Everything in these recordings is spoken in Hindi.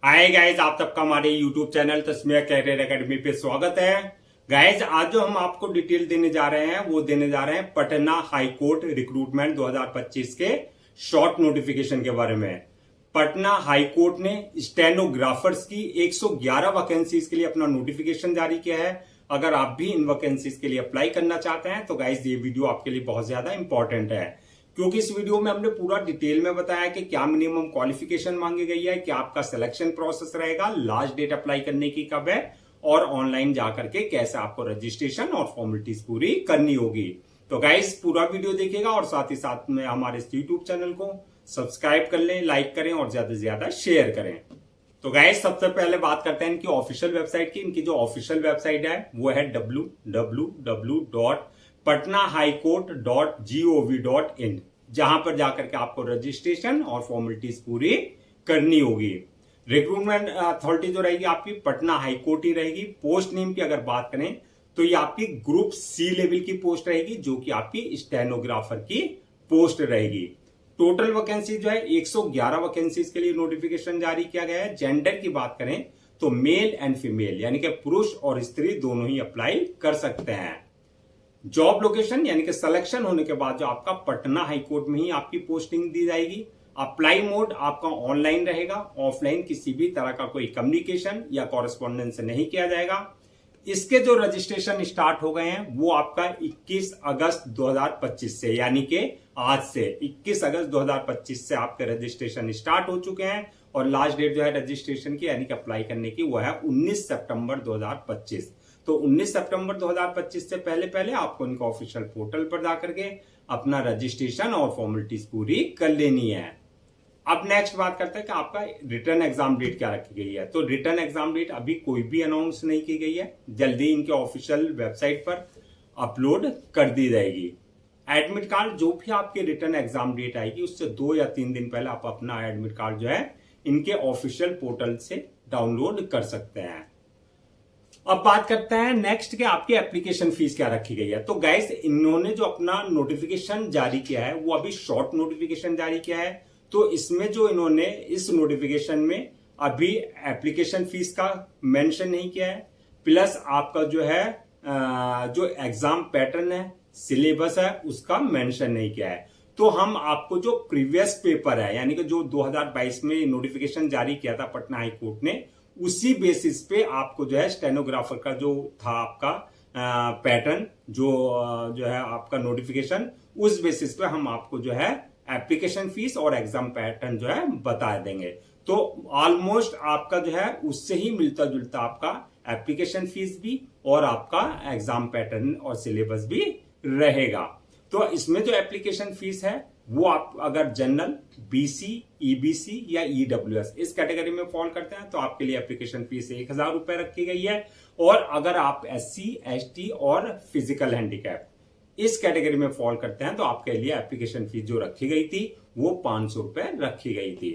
हाय गाइज, आप सबका हमारे यूट्यूब चैनल तस्मीर कैरियर एकेडमी पे स्वागत है। गाइज, आज जो हम आपको डिटेल देने जा रहे हैं वो देने जा रहे हैं पटना हाई कोर्ट रिक्रूटमेंट 2025 के शॉर्ट नोटिफिकेशन के बारे में। पटना हाई कोर्ट ने स्टेनोग्राफर्स की 111 वैकेंसीज के लिए अपना नोटिफिकेशन जारी किया है। अगर आप भी इन वैकेंसीज के लिए अप्लाई करना चाहते हैं तो गाइज ये वीडियो आपके लिए बहुत ज्यादा इंपॉर्टेंट है, क्योंकि इस वीडियो में हमने पूरा डिटेल में बताया कि क्या मिनिमम क्वालिफिकेशन मांगी गई है, क्या आपका सिलेक्शन प्रोसेस रहेगा, लास्ट डेट अप्लाई करने की कब है और ऑनलाइन जाकर के कैसे आपको रजिस्ट्रेशन और फॉर्मेलिटीज पूरी करनी होगी। तो गाइस पूरा वीडियो देखिएगा और साथ ही साथ में हमारे इस यूट्यूब चैनल को सब्सक्राइब कर लें, लाइक करें और ज्यादा से ज्यादा शेयर करें। तो गाइस सबसे पहले बात करते हैं इनकी ऑफिशियल वेबसाइट की। इनकी जो ऑफिशियल वेबसाइट है वो है www.patnahighcourt.gov.in, जहां पर जाकर के आपको रजिस्ट्रेशन और फॉर्मेलिटीज पूरी करनी होगी। रिक्रूटमेंट अथॉरिटी जो रहेगी आपकी पटना हाईकोर्ट ही रहेगी। पोस्ट नेम की अगर बात करें तो ये आपकी ग्रुप सी लेवल की पोस्ट रहेगी, जो कि आपकी स्टेनोग्राफर की पोस्ट रहेगी। टोटल वैकेंसी जो है 111 वैकेंसीज के लिए नोटिफिकेशन जारी किया गया है। जेंडर की बात करें तो मेल एंड फीमेल यानी कि पुरुष और स्त्री दोनों ही अप्लाई कर सकते हैं। जॉब लोकेशन यानी कि सिलेक्शन होने के बाद जो आपका पटना हाईकोर्ट में ही आपकी पोस्टिंग दी जाएगी। अप्लाई मोड आपका ऑनलाइन रहेगा, ऑफलाइन किसी भी तरह का कोई कम्युनिकेशन या कॉरेस्पॉन्डेंस नहीं किया जाएगा। इसके जो रजिस्ट्रेशन स्टार्ट हो गए हैं वो आपका 21 अगस्त 2025 से, यानी कि आज से 21 अगस्त 2025 से आपके रजिस्ट्रेशन स्टार्ट हो चुके हैं और लास्ट डेट जो है रजिस्ट्रेशन की यानी कि अप्लाई करने की वो है 19 सितंबर 2025। तो 19 सितंबर 2025 से पहले पहले आपको इनका ऑफिशियल पोर्टल पर जाकर के अपना रजिस्ट्रेशन और फॉर्मेलिटीज पूरी कर लेनी है। अब नेक्स्ट बात करते हैं कि आपका रिटर्न एग्जाम डेट क्या रखी गई है। तो रिटर्न एग्जाम डेट अभी कोई भी अनाउंस नहीं की गई है, जल्दी इनके ऑफिशियल वेबसाइट पर अपलोड कर दी जाएगी। एडमिट कार्ड जो भी आपके रिटर्न एग्जाम डेट आएगी उससे 2 या 3 दिन पहले आप अपना एडमिट कार्ड जो है इनके ऑफिशियल पोर्टल से डाउनलोड कर सकते हैं। अब बात करते हैं नेक्स्ट के आपकी एप्लीकेशन फीस क्या रखी गई है। तो गाइस इन्होंने जो अपना नोटिफिकेशन जारी किया है वो अभी शॉर्ट नोटिफिकेशन जारी किया है। तो इसमें जो इन्होंने इस नोटिफिकेशन में अभी एप्लीकेशन फीस का मेंशन नहीं किया है, प्लस आपका जो है जो एग्जाम पैटर्न है, सिलेबस है, उसका मेंशन नहीं किया है। तो हम आपको जो प्रीवियस पेपर है यानी कि जो 2022 में नोटिफिकेशन जारी किया था पटना हाई कोर्ट ने, उसी बेसिस पे आपको जो है स्टेनोग्राफर का जो था आपका पैटर्न जो है आपका नोटिफिकेशन, उस बेसिस पे हम आपको जो है एप्लीकेशन फीस और एग्जाम पैटर्न जो है बता देंगे। तो ऑलमोस्ट आपका जो है उससे ही मिलता जुलता आपका एप्लीकेशन फीस भी और आपका एग्जाम पैटर्न और सिलेबस भी रहेगा। तो इसमें जो एप्लीकेशन फीस है वो आप अगर जनरल, बीसी, ईबीसी या ईडब्ल्यूएस इस कैटेगरी में फॉल करते हैं तो आपके लिए एप्लीकेशन फीस 1000 रुपए रखी गई है। और अगर आप एससी, एसटी और फिजिकल हैंडीकैप इस कैटेगरी में फॉल करते हैं तो आपके लिए एप्लीकेशन फीस जो रखी गई थी वो 500 रुपए रखी गई थी।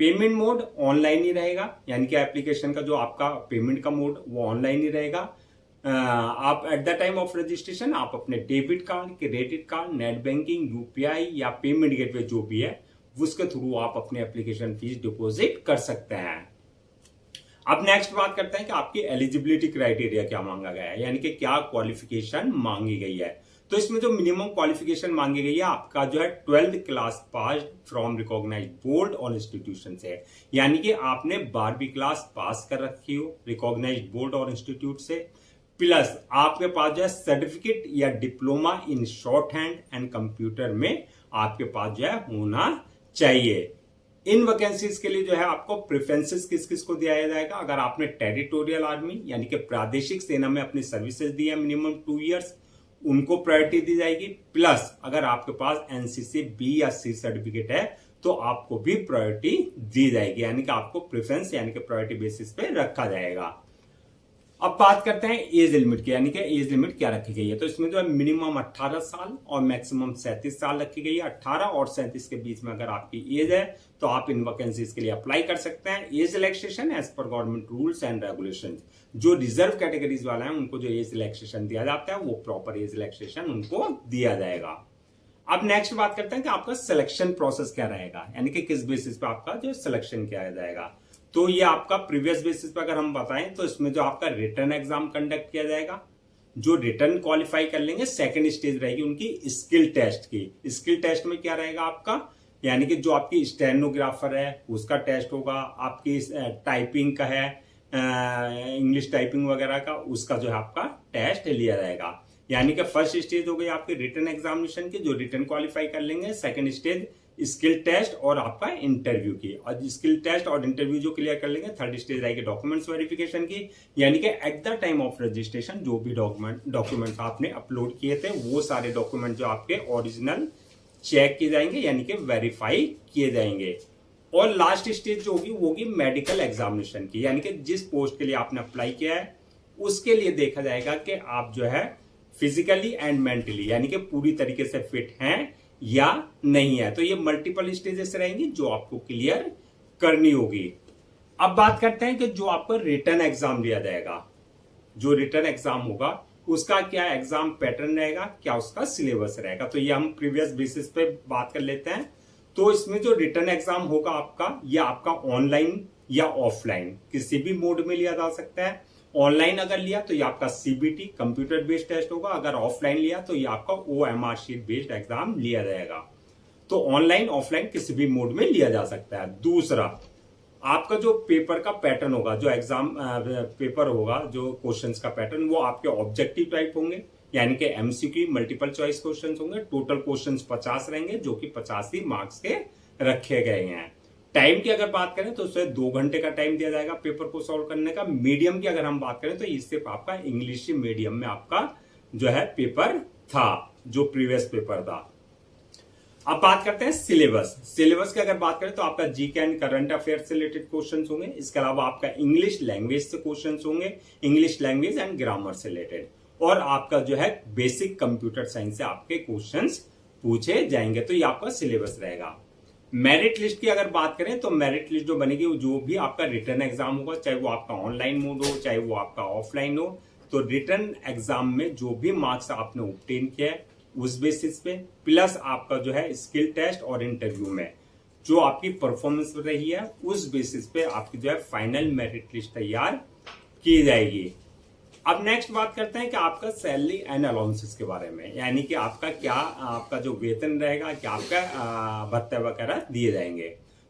पेमेंट मोड ऑनलाइन ही रहेगा, यानी कि एप्लीकेशन का जो आपका पेमेंट का मोड वो ऑनलाइन ही रहेगा। आप at the time of registration आप अपने debit card, credit card, net banking, UPI या पेमेंट गेटवे जो भी है उसके थ्रू आप अपने एप्लीकेशन फीस डिपॉजिट कर सकते हैं। अब नेक्स्ट बात करते हैं कि आपकी एलिजिबिलिटी क्राइटेरिया क्या मांगा गया है, यानी कि क्या क्वालिफिकेशन मांगी गई है। तो इसमें जो मिनिमम क्वालिफिकेशन मांगी गई है आपका जो है 12th class pass from recognised board और इंस्टीट्यूशन से, यानी कि आपने 12वीं क्लास पास कर रखी हो रिकॉग्नाइज्ड बोर्ड और इंस्टीट्यूट से, प्लस आपके पास जो है सर्टिफिकेट या diploma in short hand and computer में आपके पास जो है होना चाहिए। इन वैकेंसीज के लिए जो है आपको प्रेफरेंसेस किस किस को दिया जाएगा। अगर आपने टेरिटोरियल आर्मी यानी कि प्रादेशिक सेना में अपनी सर्विसेज दी है मिनिमम 2 इयर्स, उनको प्रायोरिटी दी जाएगी। प्लस अगर आपके पास एनसीसी बी या सी सर्टिफिकेट है तो आपको भी प्रायोरिटी दी जाएगी, यानी कि आपको प्रेफरेंस यानी कि प्रायोरिटी बेसिस पे रखा जाएगा। अब बात करते हैं एज लिमिट की, यानी कि एज लिमिट क्या रखी गई है। तो इसमें जो है मिनिमम 18 साल और मैक्सिमम 37 साल रखी गई है। 18 और 37 के बीच में अगर आपकी एज है तो आप इन वैकेंसीज के लिए अप्लाई कर सकते हैं। Age relaxation age per government rules and regulation, जो रिजर्व कैटेगरीज वाला है उनको जो एज रिलैक्सेशन दिया जाता है वो प्रॉपर एज रिलैक्सेशन उनको दिया जाएगा। अब नेक्स्ट बात करते हैं कि आपका सिलेक्शन प्रोसेस क्या रहेगा, यानी कि किस बेसिस पे आपका जो सिलेक्शन किया जाएगा। तो ये आपका प्रीवियस बेसिस पर अगर हम बताएं तो इसमें जो आपका रिटर्न एग्जाम कंडक्ट किया जाएगा, जो रिटर्न क्वालिफाई कर लेंगे सेकंड स्टेज रहेगी उनकी स्किल टेस्ट की। स्किल टेस्ट में क्या रहेगा आपका, यानी कि जो आपकी स्टेनोग्राफर है उसका टेस्ट होगा, आपकी टाइपिंग का है, इंग्लिश टाइपिंग वगैरह का, उसका जो है आपका टेस्ट लिया जाएगा। यानी कि फर्स्ट स्टेज हो गई आपकी रिटर्न एग्जामिनेशन की, जो रिटर्न क्वालिफाई कर लेंगे। सेकंड स्टेज स्किल टेस्ट और आपका इंटरव्यू की, और स्किल टेस्ट और इंटरव्यू जो क्लियर कर लेंगे थर्ड स्टेज आएगी डॉक्यूमेंट्स वेरिफिकेशन की। यानी कि at the time of registration जो भी डॉक्यूमेंट्स आपने अपलोड किए थे वो सारे डॉक्यूमेंट जो आपके ओरिजिनल चेक किए जाएंगे, यानी कि वेरीफाई किए जाएंगे। और लास्ट स्टेज जो होगी वो होगी मेडिकल एग्जामिनेशन की, यानी कि जिस पोस्ट के लिए आपने अप्लाई किया है उसके लिए देखा जाएगा कि आप जो है फिजिकली एंड मेंटली यानी कि पूरी तरीके से फिट हैं या नहीं है। तो ये मल्टीपल स्टेजेस रहेंगी जो आपको क्लियर करनी होगी। अब बात करते हैं कि जो आपको रिटर्न एग्जाम लिया जाएगा, जो रिटर्न एग्जाम होगा उसका क्या एग्जाम पैटर्न रहेगा, क्या उसका सिलेबस रहेगा, तो ये हम प्रीवियस बेसिस पे बात कर लेते हैं। तो इसमें जो रिटर्न एग्जाम होगा आपका, ये आपका ऑनलाइन या ऑफलाइन किसी भी मोड में लिया जा सकता है। ऑनलाइन अगर लिया तो ये आपका सीबीटी कंप्यूटर बेस्ड टेस्ट होगा, अगर ऑफलाइन लिया तो ये आपका ओएमआर शीट बेस्ड एग्जाम लिया जाएगा। तो ऑनलाइन ऑफलाइन किसी भी मोड में लिया जा सकता है। दूसरा, आपका जो पेपर का पैटर्न होगा, जो एग्जाम पेपर होगा, जो क्वेश्चंस का पैटर्न, वो आपके ऑब्जेक्टिव टाइप होंगे, यानी कि एमसीक्यू मल्टीपल चॉइस क्वेश्चंस होंगे। टोटल क्वेश्चंस 50 रहेंगे, जो कि 50 ही मार्क्स के रखे गए हैं। टाइम की अगर बात करें तो उससे 2 घंटे का टाइम दिया जाएगा पेपर को सॉल्व करने का। मीडियम की अगर हम बात करें तो ये सिर्फ आपका इंग्लिश मीडियम में आपका जो है पेपर था, जो प्रीवियस पेपर था। अब बात करते हैं सिलेबस। सिलेबस की अगर बात करें तो आपका जीके एंड करंट अफेयर से रिलेटेड क्वेश्चंस होंगे। इसके अलावा आपका इंग्लिश लैंग्वेज से क्वेश्चंस होंगे, इंग्लिश लैंग्वेज एंड ग्रामर से रिलेटेड, और आपका जो है बेसिक कंप्यूटर साइंस से आपके क्वेश्चंस पूछे जाएंगे। तो ये आपका सिलेबस रहेगा। मेरिट लिस्ट की अगर बात करें तो मेरिट लिस्ट जो बनेगी वो जो भी आपका रिटर्न एग्जाम होगा, चाहे वो आपका ऑनलाइन मोड हो चाहे वो आपका ऑफलाइन हो, तो रिटर्न एग्जाम में जो भी मार्क्स आपने ऑब्टेन किया है उस बेसिस पे, प्लस आपका जो है स्किल टेस्ट और इंटरव्यू में जो आपकी परफॉर्मेंस रही है उस बेसिस पे आपकी जो है फाइनल मेरिट लिस्ट तैयार की जाएगी। अब नेक्स्ट बात करते हैं कि आपका सैलरी एंड अलाउंसेस के बारे में, यानी कि आपका क्या आपका जो वेतन रहेगा, क्या आपका भत्ते वगैरह दिए जाएंगे।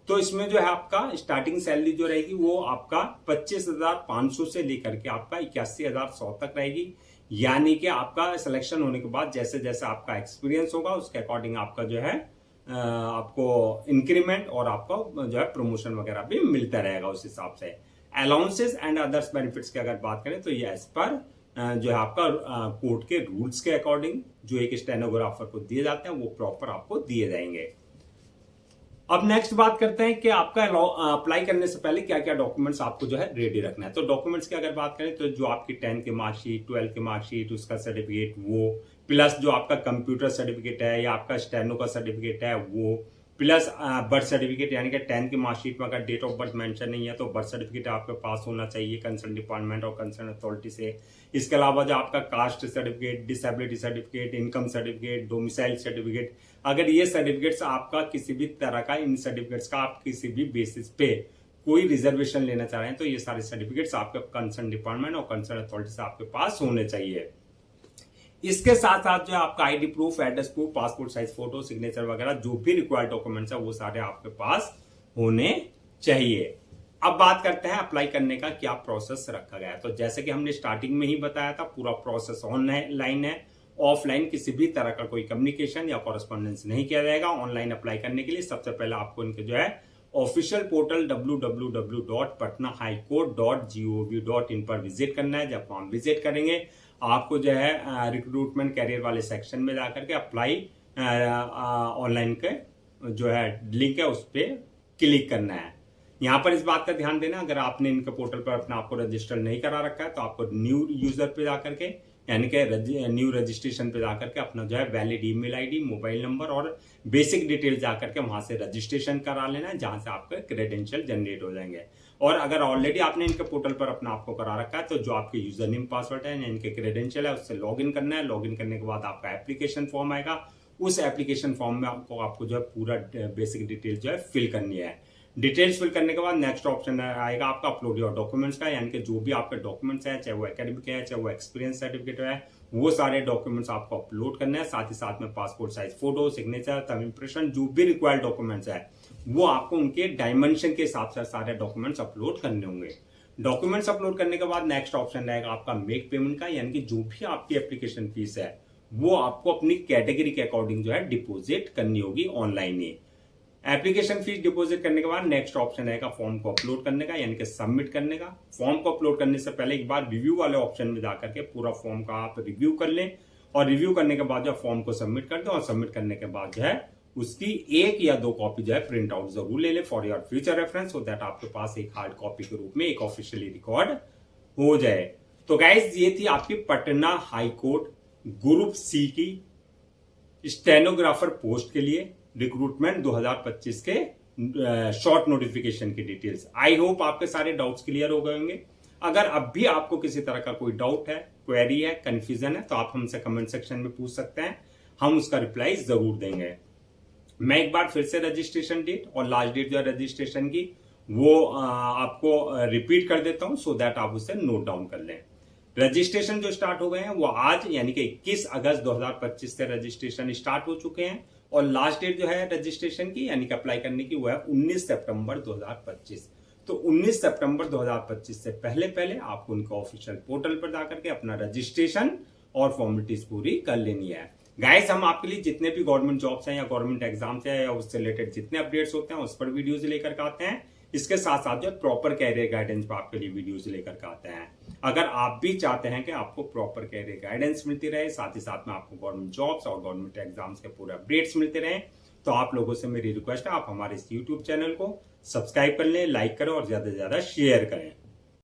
तो इसमें जो है आपका स्टार्टिंग सैलरी जो रहेगी वो आपका 25,500 से लेकर के आपका 81,100 तक रहेगी। यानी कि आपका सिलेक्शन होने के बाद जैसे जैसे आपका एक्सपीरियंस होगा उसके अकॉर्डिंग आपका जो है आपको इंक्रीमेंट और आपको जो है प्रमोशन वगैरह भी मिलता रहेगा उस हिसाब से। अलाउंसेस एंड अदर्स बेनिफिट्स की अगर बात करें तो ये एज पर जो है आपका कोर्ट के रूल्स के अकॉर्डिंग जो एक स्टेनोग्राफर को दिए जाते हैं वो प्रॉपर आपको दिए जाएंगे। अब नेक्स्ट बात करते हैं कि आपका अप्लाई करने से पहले क्या क्या डॉक्यूमेंट्स आपको जो है रेडी रखना है। तो डॉक्यूमेंट्स की अगर बात करें तो जो आपकी 10th की मार्कशीट, 12th की मार्कशीट, उसका सर्टिफिकेट वो, प्लस जो आपका कंप्यूटर सर्टिफिकेट है या आपका स्टेनो का सर्टिफिकेट है वो, प्लस बर्थ सर्टिफिकेट, यानी कि 10th की मार्कशीट में अगर डेट ऑफ बर्थ मेंशन नहीं है तो बर्थ सर्टिफिकेट आपके पास होना चाहिए कंसर्न डिपार्टमेंट और कंसर्न अथॉरिटी से। इसके अलावा जो आपका caste certificate, disability certificate, income certificate, domicile certificate, अगर ये सर्टिफिकेट्स आपका किसी भी तरह का, इन सर्टिफिकेट्स का आप किसी भी बेसिस पे कोई रिजर्वेशन लेना चाह रहे हैं तो ये सारे सर्टिफिकेट्स आपके कंसर्न डिपार्टमेंट और कंसर्न अथॉरिटी से आपके पास होने चाहिए। इसके साथ साथ जो आपका ID proof, address proof, passport size photo, signature वगैरह जो भी रिक्वायर्ड डॉक्यूमेंट्स है वो सारे आपके पास होने चाहिए। अब बात करते हैं अप्लाई करने का क्या प्रोसेस रखा गया है। तो जैसे कि हमने स्टार्टिंग में ही बताया था, पूरा प्रोसेस ऑनलाइन है, ऑफलाइन किसी भी तरह का कोई कम्युनिकेशन या कॉरेस्पॉन्डेंस नहीं किया जाएगा। ऑनलाइन अप्लाई करने के लिए सबसे पहले आपको इनके जो है ऑफिशियल पोर्टल www.patnahighcourt.gov.in पर विजिट करना है। जब हम विजिट करेंगे आपको जो है रिक्रूटमेंट कैरियर वाले सेक्शन में जाकर के अप्लाई ऑनलाइन के जो है लिंक है उस पर क्लिक करना है। यहाँ पर इस बात का ध्यान देना, अगर आपने इनके पोर्टल पर अपना आपको रजिस्टर नहीं करा रखा है तो आपको न्यू यूजर पे जाकर के, यानी कि न्यू रजिस्ट्रेशन पे जाकर के अपना जो है valid email ID, mobile number और बेसिक डिटेल जाकर के वहां से रजिस्ट्रेशन करा लेना है, जहां से आपके क्रेडेंशियल जनरेट हो जाएंगे। और अगर ऑलरेडी आपने इनके पोर्टल पर अपना आपको करा रखा है तो जो आपके यूजर नेम पासवर्ड है, इनके क्रेडेंशियल है, उससे लॉग इन करना है। लॉग इन करने के बाद आपका एप्लीकेशन फॉर्म आएगा, उस एप्लीकेशन फॉर्म में आपको जो है पूरा बेसिक डिटेल जो है फिल करनी है। डिटेल्स फिल करने के बाद नेक्स्ट ऑप्शन आएगा आपका अपलोड योर डॉक्यूमेंट्स का, यानी कि जो भी आपके डॉक्यूमेंट्स है, चाहे वो एकेडमिक है, चाहे वो एक्सपीरियंस सर्टिफिकेट है, वो सारे डॉक्यूमेंट्स आपको अपलोड करने हैं। साथ ही साथ में passport size photo, signature, thumb impression, जो भी रिक्वायर्ड डॉक्यूमेंट्स है वो आपको उनके डायमेंशन के हिसाब से सारे डॉक्यूमेंट्स अपलोड करने होंगे। डॉक्यूमेंट्स अपलोड करने के बाद नेक्स्ट ऑप्शन रहेगा आपका मेक पेमेंट का, यानी कि जो भी आपकी एप्लीकेशन फीस है वो आपको अपनी कैटेगरी के अकॉर्डिंग जो है डिपॉजिट करनी होगी ऑनलाइन ही। एप्लीकेशन फीस डिपॉजिट करने के बाद नेक्स्ट ऑप्शन रहेगा फॉर्म को अपलोड करने का, यानी कि सबमिट करने का। फॉर्म को अपलोड करने से पहले एक बार रिव्यू वाले ऑप्शन में जाकर के पूरा फॉर्म का आप रिव्यू कर लें, और रिव्यू करने के बाद जो फॉर्म को सबमिट कर दें, और सबमिट करने के बाद जो है उसकी 1 या 2 कॉपी जो है प्रिंट आउट जरूर ले ले for your future reference, so that आपके पास एक हार्ड कॉपी के रूप में एक ऑफिशियली रिकॉर्ड हो जाए। तो गाइज ये थी आपकी Patna high court group C की स्टेनोग्राफर पोस्ट के लिए रिक्रूटमेंट 2025 के शॉर्ट नोटिफिकेशन की डिटेल्स। आई होप आपके सारे डाउट्स क्लियर हो गए होंगे। अगर अब भी आपको किसी तरह का कोई डाउट है, क्वेरी है, कंफ्यूजन है, तो आप हमसे कमेंट सेक्शन में पूछ सकते हैं, हम उसका रिप्लाई जरूर देंगे। मैं एक बार फिर से रजिस्ट्रेशन डेट और लास्ट डेट जो है रजिस्ट्रेशन की वो आपको रिपीट कर देता हूं, सो दैट आप उसे नोट डाउन कर लें। रजिस्ट्रेशन जो स्टार्ट हो गए हैं वो आज यानी कि 21 अगस्त 2025 से रजिस्ट्रेशन स्टार्ट हो चुके हैं, और लास्ट डेट जो है रजिस्ट्रेशन की यानी कि अप्लाई करने की वो है 19 सितंबर 2025। तो 19 सितंबर 2025 से पहले पहले आपको उनका ऑफिशियल पोर्टल पर जाकर के अपना रजिस्ट्रेशन और फॉर्मेलिटीज पूरी कर लेनी है। गाइस हम आपके लिए जितने भी गवर्नमेंट जॉब्स हैं या गवर्नमेंट एग्जाम्स हैं या उससे रिलेटेड जितने अपडेट्स होते हैं उस पर वीडियोज लेकर के आते हैं। इसके साथ साथ जो प्रॉपर कैरियर गाइडेंस पर आपके लिए वीडियोज लेकर के आते हैं। अगर आप भी चाहते हैं कि आपको प्रॉपर कैरियर गाइडेंस मिलती रहे, साथ ही साथ में आपको गवर्नमेंट जॉब्स और गवर्नमेंट एग्जाम्स के पूरे अपडेट्स मिलते रहे, तो आप लोगों से मेरी रिक्वेस्ट है आप हमारे इस यूट्यूब चैनल को सब्सक्राइब कर लें, लाइक करें और ज्यादा से ज्यादा शेयर करें।